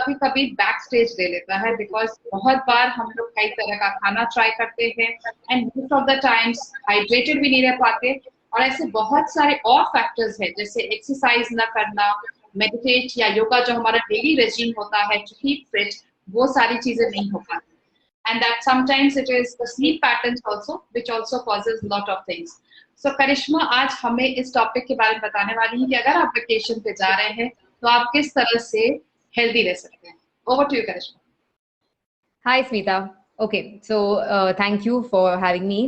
कभी कभी back stage ले लेता है, बिकॉज बहुत बार हम लोग कई तरह का खाना ट्राई करते हैं and most of the times hydrated भी नहीं रह पाते, और ऐसे बहुत सारे और फैक्टर्स हैं जैसे एक्सरसाइज ना करना, मेडिटेट या योगा जो हमारा डेली रेजिम होता है टू कीप फिट, वो सारी चीजें नहीं हो पाती। And that sometimes it is the sleep patterns also, which also causes a lot of things. So करिश्मा आज हमें इस टॉपिक के बारे में बताने वाली है कि अगर आप वेकेशन पे जा रहे हैं तो आप किस तरह से हेल्दी रह सकते हैं। Over to you, Karishma. Hi, Smita. Okay, so thank you for having me.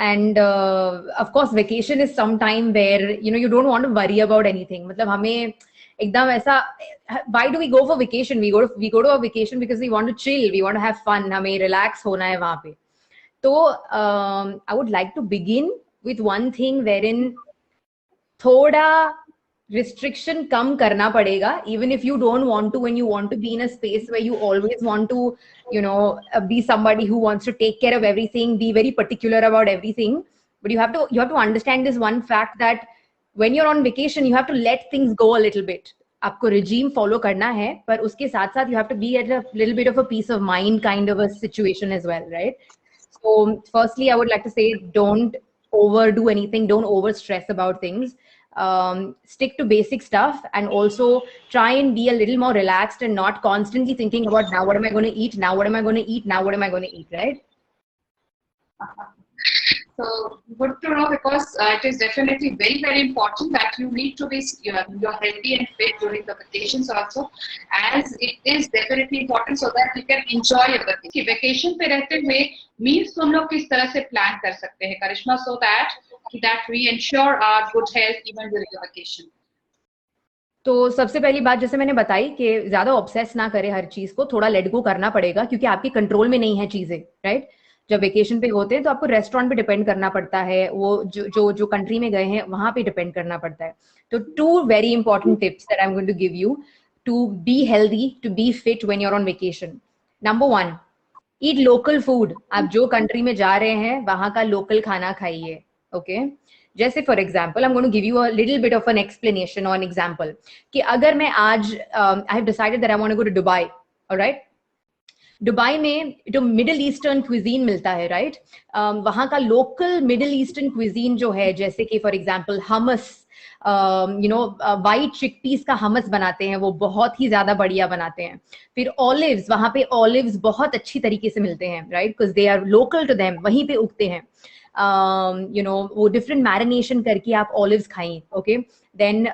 And of course, vacation is some time where you don't want to worry about anything. मतलब हमें एकदम ऐसा, why do we go for vacation? We go to a vacation because we want to chill, we want to have fun, हमें relax होना है वहाँ पे। तो I would like to begin with one thing wherein थोड़ा restriction कम करना पड़ेगा, even if you don't want to, when you want to be in a space where you always want to be somebody who wants to take care of everything, be very particular about everything, but you have to understand this one fact that when you're on vacation you have to let things go a little bit. आपको regime follow करना है, पर उसके साथ साथ you have to be at a little bit of a peace of mind kind of a situation as well, right? So firstly I would like to say, don't overdo anything, don't over stress about things. Stick to basic stuff, and also try and be a little more relaxed and not constantly thinking about now what am I going to eat, now what am I going to eat, now what am I going to eat, right? So good to know, because it is definitely very, very important that you need to be you're healthy and fit during the vacations also, as it is definitely important so that you can enjoy your vacation. Vacation पे रहते हुए meals हम लोग किस तरह से plan कर सकते हैं करिश्मा, so that we ensure our good health even during the vacation? तो सबसे पहली बात जैसे मैंने बताई कि ज्यादा ऑब्सेस ना करें हर चीज को, थोड़ा लेट गो करना पड़ेगा क्योंकि आपके कंट्रोल में नहीं है चीजें, राइट? जब वेकेशन पे होते हैं तो आपको रेस्टोरेंट पे डिपेंड करना पड़ता है, वो जो कंट्री में गए हैं वहां पे डिपेंड करना पड़ता है। तो 2 very important tips that I am going to give you to be healthy, to be fit when you are on vacation. Number 1, eat local food. आप जो कंट्री में जा रहे हैं वहां का लोकल खाना खाइए, ओके? जैसे for example I am going to give you a little bit of an explanation और एन एग्जाम्पल कि अगर मैं आज I have decided that I want to go to Dubai, alright? Dubai में जो मिडिल ईस्टर्न क्विजीन मिलता है, right? वहाँ का लोकल मिडिल ईस्टर्न क्विजीन जो है, जैसे कि for example hummus, white chickpeas का हमस बनाते हैं, वो बहुत ही ज्यादा बढ़िया बनाते हैं। फिर ऑलिव्स, वहाँ पे ऑलिव्स बहुत अच्छी तरीके से मिलते हैं, right? Because they are local to them, वहीं पे उगते हैं। वो डिफरेंट मैरिनेशन करके आप ऑलिव्स खाएं, okay? Then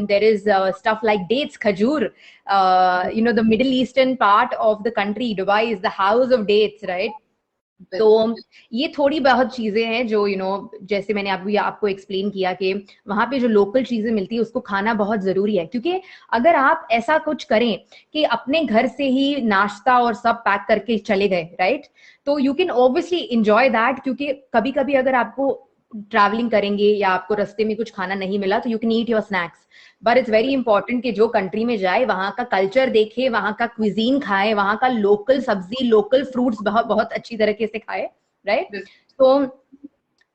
there is stuff like dates, khajur. The Middle Eastern part of the country, Dubai is the house of dates, right? तो ये थोड़ी बहुत चीजें हैं जो जैसे मैंने आपको एक्सप्लेन किया कि वहां पे जो लोकल चीजें मिलती है उसको खाना बहुत जरूरी है, क्योंकि अगर आप ऐसा कुछ करें कि अपने घर से ही नाश्ता और सब पैक करके चले गए, राइट? तो you can obviously enjoy that, क्योंकि कभी कभी अगर आपको ट्रैवलिंग करेंगे या आपको रास्ते में कुछ खाना नहीं मिला तो you can eat your snacks, but it's very important कि जो कंट्री में जाए वहां का कल्चर देखे, वहां का क्विजीन खाए, वहां का लोकल सब्जी, लोकल फ्रूट्स बहुत बहुत अच्छी तरीके से खाए, राइट? तो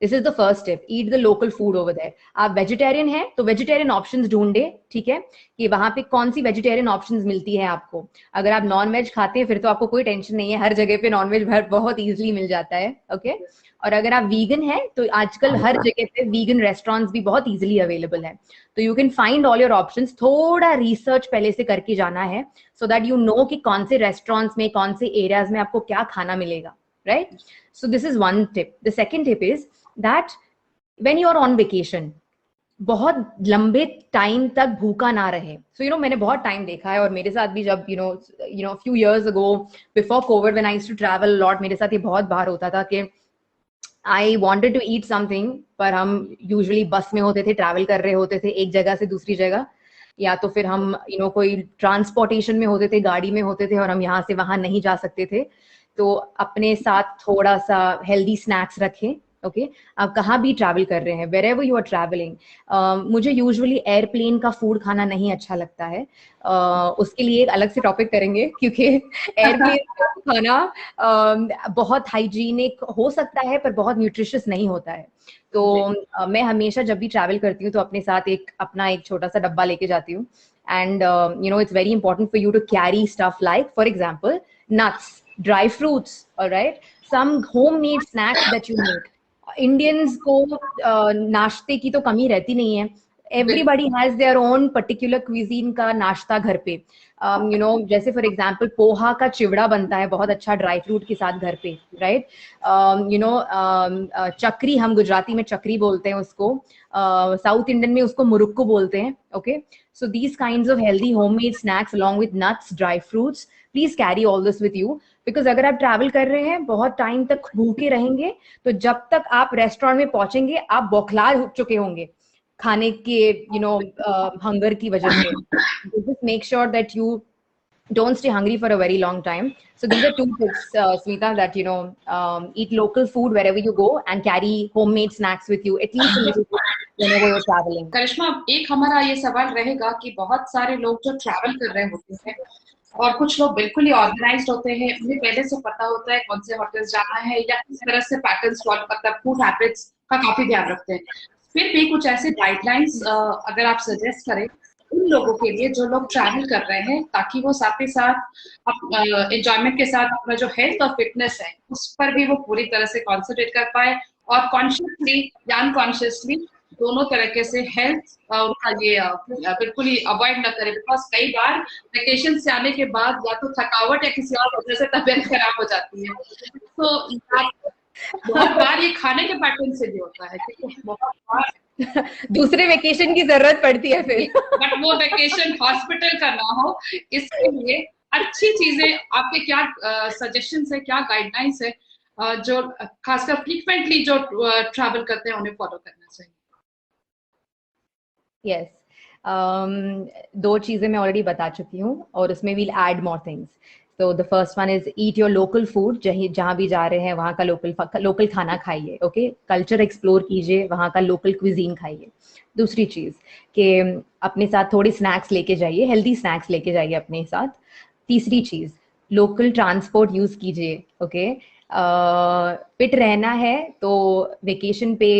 this is the first step, eat the local food over there. आप वेजिटेरियन हैं तो वेजिटेरियन ऑप्शंस ढूंढे, ठीक है? कि वहां पे कौन सी वेजिटेरियन ऑप्शंस मिलती है आपको। अगर आप नॉन वेज खाते हैं फिर तो आपको कोई टेंशन नहीं है, हर जगह पे नॉन वेज बहुत इजीली मिल जाता है, ओके? और अगर आप वीगन हैं तो आजकल हर जगह पे वीगन रेस्टोरेंट्स भी बहुत इजीली अवेलेबल है, तो you can find all your options. थोड़ा रिसर्च पहले से करके जाना है सो दैट यू नो कि कौन से रेस्टोरेंट्स में, कौन से एरियाज में आपको क्या खाना मिलेगा, right? So this is one tip. The second tip is that when you are on vacation, बहुत लंबे टाइम तक भूखा ना रहे। सो मैंने बहुत टाइम देखा है, और मेरे साथ भी जब few years ago before covid when I used to travel lot, मेरे साथ ये बहुत बार होता था कि I wanted to eat something, पर हम यूजुअली बस में होते थे, ट्रैवल कर रहे होते थे एक जगह से दूसरी जगह, या तो फिर हम कोई ट्रांसपोर्टेशन में होते थे, गाड़ी में होते थे और हम यहाँ से वहां नहीं जा सकते थे। तो अपने साथ थोड़ा सा हेल्दी स्नैक्स रखें, ओके? आप कहाँ भी ट्रैवल कर रहे हैं, wherever you are travelling. मुझे यूजुअली एयरप्लेन का फूड खाना नहीं अच्छा लगता है, उसके लिए एक अलग से टॉपिक करेंगे, क्योंकि एयरप्लेन का खाना बहुत हाइजीनिक हो सकता है पर बहुत न्यूट्रिशियस नहीं होता है। तो मैं हमेशा जब भी ट्रैवल करती हूँ तो अपने साथ अपना एक छोटा सा डब्बा लेके जाती हूँ, and it's very important for you to carry stuff like, for example, nuts, dry fruits, all right, some homemade snacks that you make. Indians को नाश्ते की तो कमी रहती नहीं है. Everybody has their own particular cuisine का नाश्ता घर पे. जैसे फॉर एग्जाम्पल पोहा का चिवड़ा बनता है बहुत अच्छा ड्राई फ्रूट के साथ घर पे, राइट. चक्री, हम गुजराती में चक्री बोलते हैं उसको, साउथ इंडियन में उसको मुरुक्कू बोलते हैं. Okay, so these kinds of healthy homemade snacks along with nuts, dry fruits, please carry all this with you. Because अगर आप ट्रैवल कर रहे हैं, बहुत टाइम तक भूखे रहेंगे, तो जब तक आप रेस्टोरेंट में पहुंचेंगे आप बौखला चुके होंगे खाने के हंगर की वजह से. Just make sure that you don't stay hungry for a very long time. So these are two tips, Smita, that eat local food wherever you go and carry homemade snacks with you at least a little bit whenever you're traveling. करिश्मा, एक हमारा ये सवाल रहेगा कि बहुत सारे लोग जो ट्रैवल कर रहे होते हैं और कुछ लोग बिल्कुल ही ऑर्गेनाइज्ड होते हैं, उन्हें पहले से पता होता है कौन से होटल्स जाना है या किस तरह से पैटर्न्स फॉलो, मतलब फूड हैबिट्स का काफी ध्यान रखते हैं. फिर भी कुछ ऐसे गाइडलाइंस अगर आप सजेस्ट करें उन लोगों के लिए जो लोग ट्रैवल कर रहे हैं, ताकि वो साथ ही साथ एंजॉयमेंट के साथ अपना जो हेल्थ और फिटनेस है उस पर भी वो पूरी तरह से कॉन्सेंट्रेट कर पाए और कॉन्शियसली या अनकॉन्शियसली दोनों तरीके से हेल्थ उनका ये बिल्कुल ही अवॉइड न करे. बिकॉज कई बार वेकेशन से आने के बाद या तो थकावट या किसी और वजह से तबीयत खराब हो जाती है. तो बहुत बार ये खाने के पैटर्न से भी होता है, बहुत बार दूसरे वेकेशन की जरूरत पड़ती है फिर. बट वो वेकेशन हॉस्पिटल का ना हो, इसके लिए अच्छी चीजें आपके क्या सजेशंस है, क्या गाइडलाइंस है जो खासकर फ्रीक्वेंटली जो ट्रैवल करते हैं उन्हें फॉलो करना चाहिए? यस, दो चीजें मैं ऑलरेडी बता चुकी हूँ और उसमें वील ऐड मोर थिंग्स. तो the first one is eat your local food. जहाँ भी जा रहे हैं वहाँ का लोकल खाना खाइए. ओके, कल्चर एक्सप्लोर कीजिए, वहाँ का लोकल क्विजीन खाइए. दूसरी चीज कि अपने साथ थोड़ी स्नैक्स लेके जाइए, हेल्दी स्नैक्स लेके जाइए अपने साथ. तीसरी चीज, लोकल ट्रांसपोर्ट यूज कीजिए. ओके, फिट रहना है तो वेकेशन पे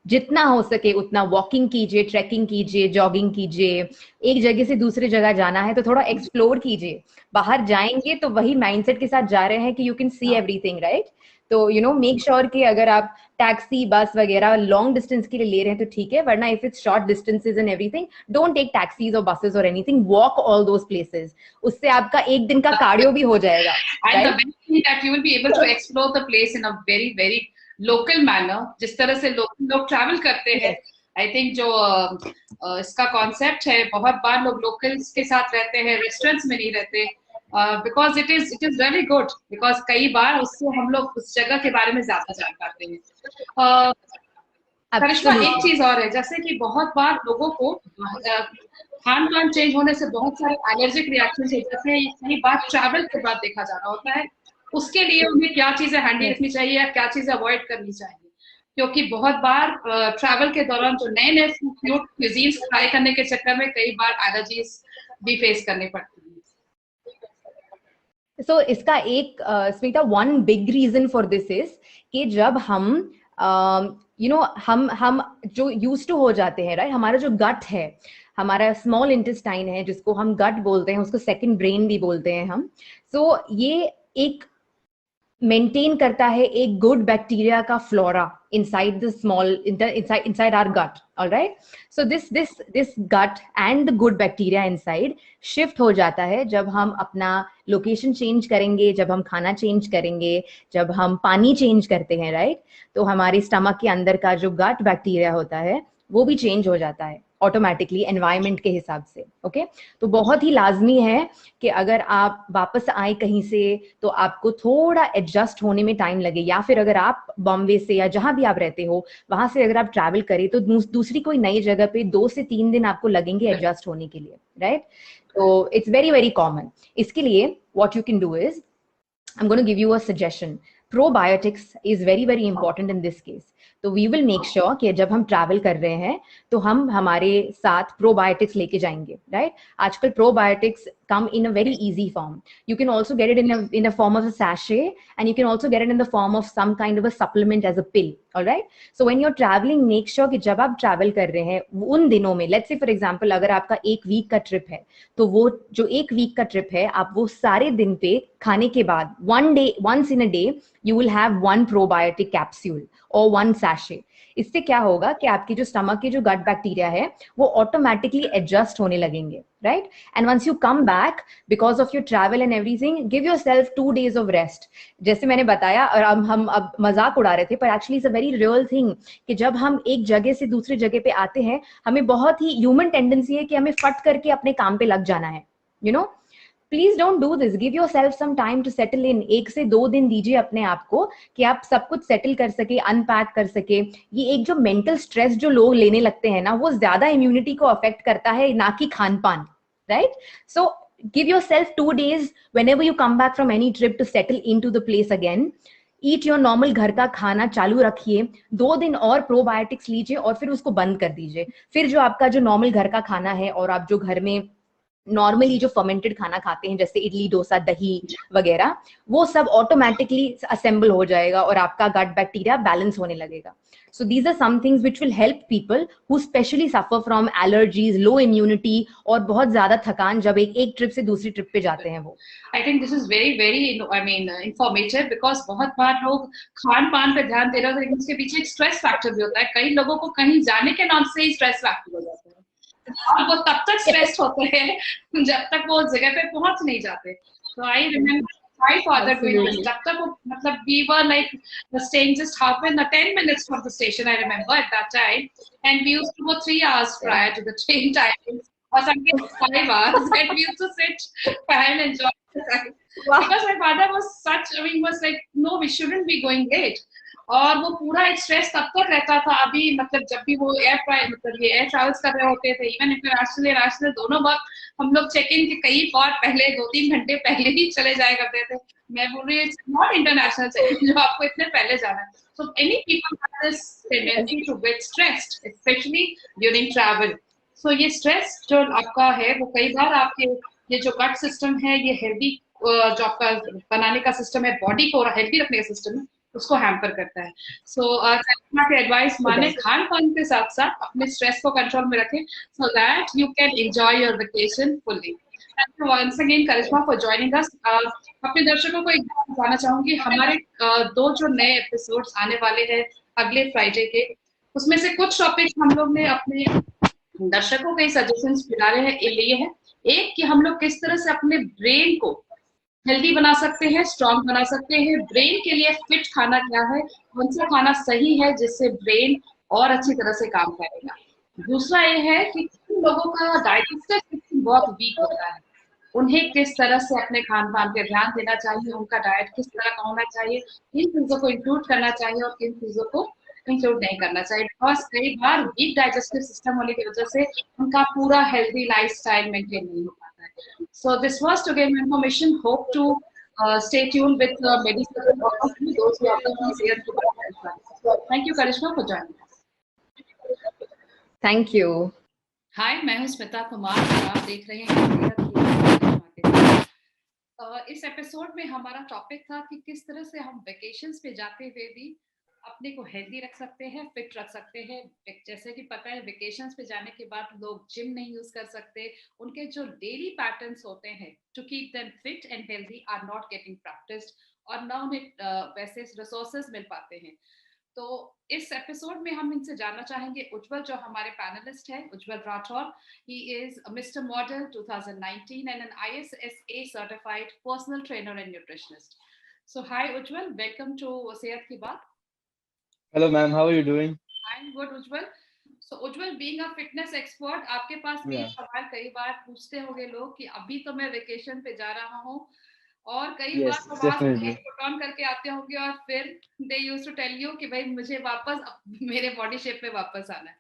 जितना हो सके उतना वॉकिंग कीजिए, ट्रैकिंग कीजिए, जॉगिंग कीजिए. एक जगह से दूसरी जगह जाना है तो थोड़ा एक्सप्लोर कीजिए. बाहर जाएंगे तो वही माइंडसेट के साथ जा रहे हैं कि you can see everything, right. तो मेक श्योर कि अगर आप टैक्सी, बस वगैरह लॉन्ग डिस्टेंस के लिए ले रहे हैं तो ठीक है, वरना if it's short distances and everything, don't take taxis और बसेस और anything. Walk all those places. उससे आपका एक दिन का कार्डियो भी हो जाएगा. And the best thing that you will be able to explore the place in a very very local manner. जिस तरह से लोग ट्रैवल करते हैं, आई थिंक जो इसका कॉन्सेप्ट है, बहुत बार लोग लोकल्स के साथ रहते हैं, रेस्टोरेंट्स में नहीं रहते, because it is very good. Because कई बार उससे हम लोग उस जगह के बारे में ज्यादा जान पाते हैं. करिश्मा, एक चीज और है, जैसे कि बहुत बार लोगों को खान पान चेंज होने से बहुत सारे एलर्जिक रिएक्शन हो जाते हैं. कई बार ट्रैवल के बाद देखा जा रहा होता है. उसके लिए उन्हें क्या चीजें हैंडी रखनी चाहिए या क्या चीजें अवॉइड करनी चाहिए? क्योंकि बहुत बार ट्रैवल के दौरान जो नए नए फूड क्यूजीन्स ट्राई करने के चक्कर में कई बार एलर्जीज भी फेस करनी पड़ती है. So, इसका एक स्मिता, one big reason for this is कि जब हम हम जो यूज टू हो जाते हैं, राइट, हमारा जो गट है, हमारा स्मॉल इंटेस्टाइन है जिसको हम गट बोलते हैं, उसको सेकंड ब्रेन भी बोलते हैं हम. सो ये एक मेंटेन करता है एक गुड बैक्टीरिया का flora inside the small inside our gut. All right, so this gut and the good bacteria inside shift हो जाता है जब हम अपना लोकेशन चेंज करेंगे, जब हम खाना चेंज करेंगे, जब हम पानी चेंज करते हैं, राइट. तो हमारे स्टमक के अंदर का जो गट बैक्टीरिया होता है वो भी चेंज हो जाता है ऑटोमेटिकली एनवायरनमेंट के हिसाब से. ओके, तो बहुत ही लाजमी है कि अगर आप वापस आए कहीं से तो आपको थोड़ा एडजस्ट होने में टाइम लगे, या फिर अगर आप बॉम्बे से या जहां भी आप रहते हो वहां से अगर आप ट्रैवल करें तो दूसरी कोई नई जगह पे 2 से 3 दिन आपको लगेंगे एडजस्ट होने के लिए, राइट. तो इट्स वेरी वेरी कॉमन. इसके लिए what you can do is, I am going to give you a suggestion. Probiotics is very very important in this case. तो वी विल मेक श्योर कि जब हम ट्रैवल कर रहे हैं तो हम हमारे साथ प्रोबायोटिक्स लेके जाएंगे, राइट? आजकल probiotics come in a very easy form. You can also get it in a form of a sachet, and you can also get it in the form of some kind of a supplement as a pill. All right. So when you're traveling, make sure कि जब आप travel कर रहे हैं उन दिनों में, let's say for example अगर आपका 1 week का trip है, तो वो जो 1 week का trip है, आप वो सारे दिन पे खाने के बाद once in a day you will have 1 probiotic capsule or 1 sachet. इससे क्या होगा कि आपकी जो स्टमक की जो गट बैक्टीरिया है वो ऑटोमेटिकली एडजस्ट होने लगेंगे, right? And once you come back because of your travel and everything, give yourself 2 days of rest. जैसे मैंने बताया, और हम अब मजाक उड़ा रहे थे, पर actually it's a very real thing कि जब हम एक जगह से दूसरी जगह पे आते हैं, हमें बहुत ही ह्यूमन टेंडेंसी है कि हमें फट करके अपने काम पे लग जाना है, you know. Please don't do this, give yourself some time to settle in. 1 से 2 दिन दीजिए अपने आप को कि आप सब कुछ सेटल कर सके, अनपैक कर सके. ये एक जो मेंटल स्ट्रेस जो लोग लेने लगते हैं ना, वो ज्यादा इम्यूनिटी को अफेक्ट करता है, ना कि खान पान, right? So give yourself 2 days whenever you come back from any trip to settle into the place again. Eat your normal घर का खाना चालू रखिए, 2 दिन और प्रोबायोटिक्स लीजिए और फिर उसको बंद कर दीजिए. फिर जो आपका जो नॉर्मल घर का खाना है और आप जो घर में नॉर्मली जो फर्मेंटेड खाना खाते हैं जैसे इडली, डोसा, दही वगैरह, वो सब ऑटोमेटिकली असेंबल हो जाएगा और आपका गट बैक्टीरिया बैलेंस होने लगेगा. So these are some things which will help people who specially suffer from allergies, low immunity और बहुत ज्यादा थकान जब एक ट्रिप से दूसरी ट्रिप पे जाते हैं वो. I think this is very informative because बहुत बार लोग खान पान पे ध्यान दे रहे होते हैं, लेकिन उसके पीछे एक स्ट्रेस फैक्टर भी होता है. कई लोगों को कहीं जाने के नाम से ही स्ट्रेस फैक्टर हो जाता है और वो तब तक स्ट्रेस्ड होते हैं जब तक वो जगह पे पहुंच नहीं जाते. So I remember my father doing this. जब तक वो मतलब we were like staying just halfway, 10 minutes from the station. I remember at that time, and we used to go 3 hours prior to the train timings, or sometimes 5 hours, and we used to sit and enjoy the time. Because my father was was like, no, we shouldn't be going late. और वो पूरा एक stress तब तक रहता था. अभी मतलब जब भी वो एयर ट्रैवल्स कर रहे होते थे, इवन इंटरनेशनल नेशनल दोनों वक्त, हम लोग चेक इन के कई बार पहले 2-3 घंटे पहले ही चले जाया करते थे. मैं बोल रही हूँ it's not international check in जो आपको इतने पहले जाना है. So any people have this tendency to get stressed specially during travel. So ये स्ट्रेस जो आपका है वो कई बार आपके ये जो गट सिस्टम है, ये हेल्दी जो आपका बनाने का सिस्टम है, बॉडी को हेल्दी रखने का सिस्टम है, उसको हैम्पर करता है. सो करिश्मा के एडवाइस माने, खान पान के साथ साथ अपने स्ट्रेस को कंट्रोल में रखें so that you can enjoy your vacation fully. Thank you once again Karishma for joining us. अपने दर्शकों को एक बात बताना चाहूंगी, हमारे 2 जो नए एपिसोड्स आने वाले हैं अगले फ्राइडे के, उसमें से कुछ टॉपिक हम लोग ने अपने दर्शकों के सजेशंस लिए हैं. एक कि हम लोग किस तरह से अपने ब्रेन को हेल्दी बना सकते हैं, स्ट्रॉन्ग बना सकते हैं. ब्रेन के लिए फिट खाना क्या है, कौन सा खाना सही है जिससे ब्रेन और अच्छी तरह से काम करेगा. दूसरा ये है कि किन लोगों का डाइजेस्टिव सिस्टम बहुत वीक होता है, उन्हें किस तरह से अपने खान पान पे ध्यान देना चाहिए, उनका डाइट किस तरह का होना चाहिए, किन चीजों को इंक्लूड करना चाहिए और किन चीजों को इंक्लूड नहीं करना चाहिए. बिकॉज कई बार वीक डाइजेस्टिव सिस्टम होने की वजह से उनका पूरा हेल्दी लाइफस्टाइल मेंटेन नहीं हो पाता है. So this was today information. Hope to stay tuned with medicine or those who are here to. Thank you, Karishma, for joining us. Thank you. Hi, मैं हूँ स्मिता कुमार और आप देख रहे हैं इस एपिसोड में हमारा टॉपिक था कि किस तरह से हम वेकेशंस पे जाते हुए भी अपने को हेल्दी रख सकते हैं, फिट रख सकते हैं. जैसे कि पता है वेकेशंस पे जाने के बाद लोग जिम नहीं यूज कर सकते, उनके जो डेली पैटर्न्स होते हैं to keep them fit and healthy are not getting practised और ना उन्हें वैसे रिसोर्सेज मिल पाते हैं. तो इस एपिसोड में हम इनसे जानना चाहेंगे उज्जवल, जो हमारे पैनलिस्ट है, Ujjwal Rathore. He is mister model 2019 and an ISSA certified personal trainer and nutritionist. So hi Ujjwal, welcome to Sehat ki बात. Hello ma'am, how are you doing? I'm good, Ujjwal. So Ujjwal, being a fitness expert, आपके पास भी सवाल कई बार पूछते होंगे लोग कि अभी तो मैं वेकेशन पे जा रहा हूँ और कई बार तो वहाँ पुट ऑन करके आते होंगे और फिर they used to tell you कि भाई मुझे वापस मेरे बॉडी शेप में वापस आना है.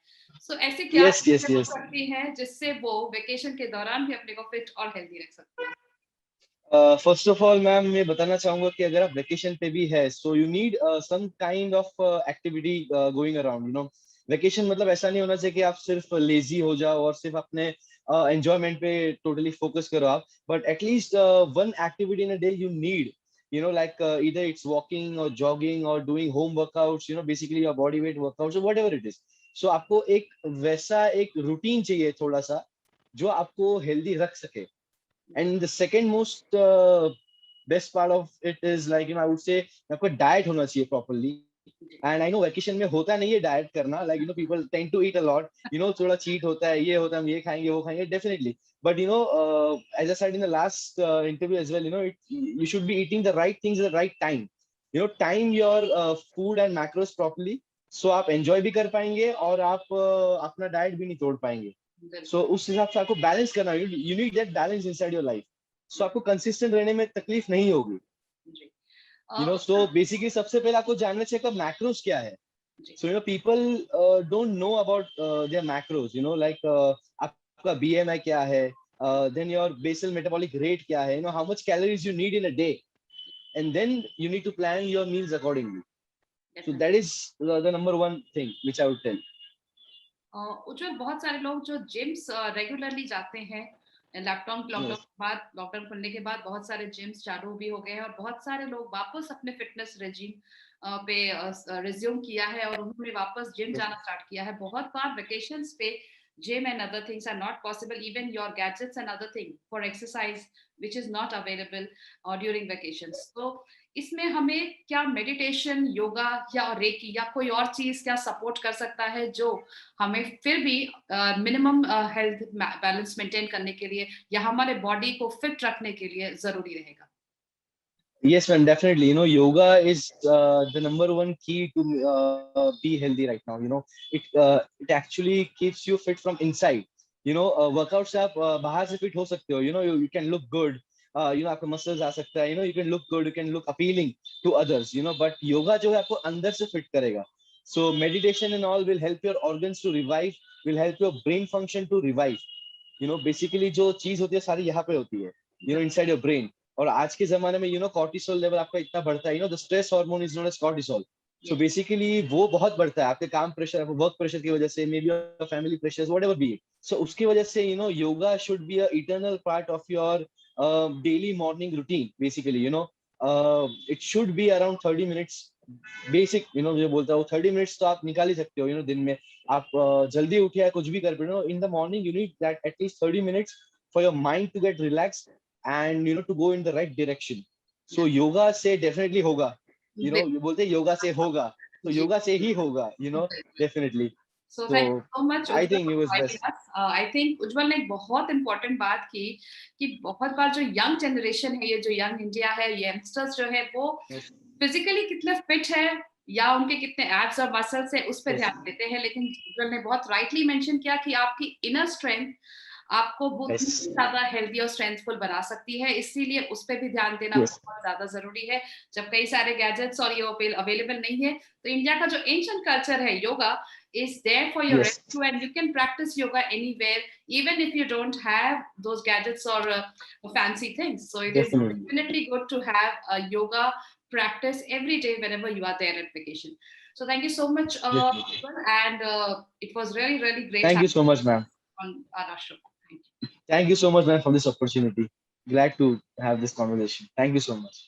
So ऐसे क्या सकती हैं जिससे वो वेकेशन के दौरान भी अपने को फिट और हेल्दी रख सकते हैं? फर्स्ट ऑफ ऑल मैम मैं बताना चाहूंगा कि अगर आप वेकेशन पे भी है so you need some kind of activity going around, you know. Vacation मतलब ऐसा नहीं होना चाहिए कि आप सिर्फ लेजी हो जाओ और सिर्फ अपने एंजॉयमेंट पे टोटली फोकस करो आप, but at least one activity in a day you need, you know, like either it's walking or jogging or doing home workouts, you know, basically your body weight workouts or whatever it is. So आपको एक वैसा एक routine चाहिए थोड़ा सा जो आपको healthy रख सके. And the second most best part of it is, like, you know, I would say आपको डाइट होना चाहिए properly. And I know vacation में होता नहीं है डाइट करना, like, you know, people tend to eat a lot, you know, थोड़ा cheat होता है, ये होता है, हम ये खाएंगे वो खाएंगे, definitely. But you know, as I said in the last interview as well, you know, you should be eating the right things at the right time. You know, time your food and macros properly, so आप enjoy भी कर पाएंगे और आप अपना diet भी नहीं तोड़ पाएंगे. सो उस हिसाब से आपको बैलेंस करना, you need that balance inside your life. So आपको कंसिस्टेंट रहने में तकलीफ नहीं होगी, यू नो. सो बेसिकली सबसे पहले आपको जानना चाहिए कि मैक्रोस क्या है. So you know people don't know about their macros, you know, like आपका बीएमआई क्या है, then your basal metabolic rate क्या है, you know, how much calories you need in a day, and then you need to plan your meals accordingly. So that is the number one thing which I would tell. उज्जवल, बहुत सारे लोग जो gyms regularly जाते हैं, lockdown Yes. के बाद, lockdown खुलने के बाद बहुत सारे जिम्स चालू भी हो गए हैं और बहुत सारे लोग वापस अपने फिटनेस रेजिम पे रिज्यूम किया है और उन्होंने वापस जिम Yes. जाना स्टार्ट किया है. बहुत बार वेकेशंस पे gym and other things are not possible, even your gadgets and other thing for exercise which is not available during vacations. So इसमें हमें क्या मेडिटेशन, योगा या रेकी या कोई और चीज क्या सपोर्ट कर सकता है जो हमें फिर भी मिनिमम हेल्थ बैलेंस मेंटेन करने के लिए या हमारे बॉडी को फिट रखने के लिए जरूरी रहेगा? Yes, man, definitely. You know, yoga is the number one key to be healthy right now. You know, it actually keeps you fit from inside. You know, workouts से आप बाहर से fit हो सकते हो. You know, you can look good. You know, आपके muscles आ सकता है. You know, you can look good. You can look appealing to others. You know, but yoga जो है आपको अंदर से fit करेगा. So meditation and all will help your organs to revive. Will help your brain function to revive. You know, basically जो चीज होती है सारी यहाँ पे होती है. You know, inside your brain. और आज के जमाने में, यू नो, कॉर्टिसोल लेवल आपका इतना बढ़ता है, you know, the stress hormone is known as cortisol. So basically वो बहुत बढ़ता है आपके काम प्रेशर, वर्क प्रेशर की वजह से, may be family pressure, whatever be it. So उसकी वजह से, you know, yoga should be a eternal part of your daily morning routine. Basically, you know, it should be around 30 minutes basic. You know, जो बोलता हूँ 30 minutes तो आप निकाल ही सकते हो, यू नो, दिन में. आप जल्दी उठे या कुछ भी कर रहे हो, in the morning you need that at least 30 minutes for your mind to get relax and, you know, to go in the right direction. So yoga से definitely होगा, you know, you बोलते हैं योगा से होगा, तो योगा से ही होगा, you know, definitely. So So thank you so much, I Ujjwal, think for it was joining best. us. I think उज्जवल ने एक बहुत इंपॉर्टेंट बात की कि बहुत बार जो यंग जनरेशन है, ये जो यंग इंडिया है, यंगस्टर्स जो है वो Yes. फिजिकली कितने फिट है या उनके कितने एब्स और मसल्स है उस पर Yes. ध्यान देते हैं, लेकिन उज्जवल ने बहुत राइटली मेंशन किया कि आपकी इनर स्ट्रेंथ आपको बहुत Yes. ज्यादा हेल्दी और स्ट्रेंथफुल बना सकती है, इसीलिए उस पर भी ध्यान देना Yes. बहुत ज्यादा जरूरी है. जब कई सारे गैजेट्स और ये अवेलेबल नहीं है, तो इंडिया का जो एंशिएंट कल्चर है yoga is there for your Yes. rescue, and you can practice yoga anywhere even if you don't have those gadgets or fancy things. So it is Definitely. definitely good to have a yoga practice every day whenever you are there at vacation. So thank you so much, Definitely. and it was really really great Thank you so having much, ma'am. you on our show. Thank you. Thank you so much, ma'am, for this opportunity. Glad to have this conversation. Thank you so much.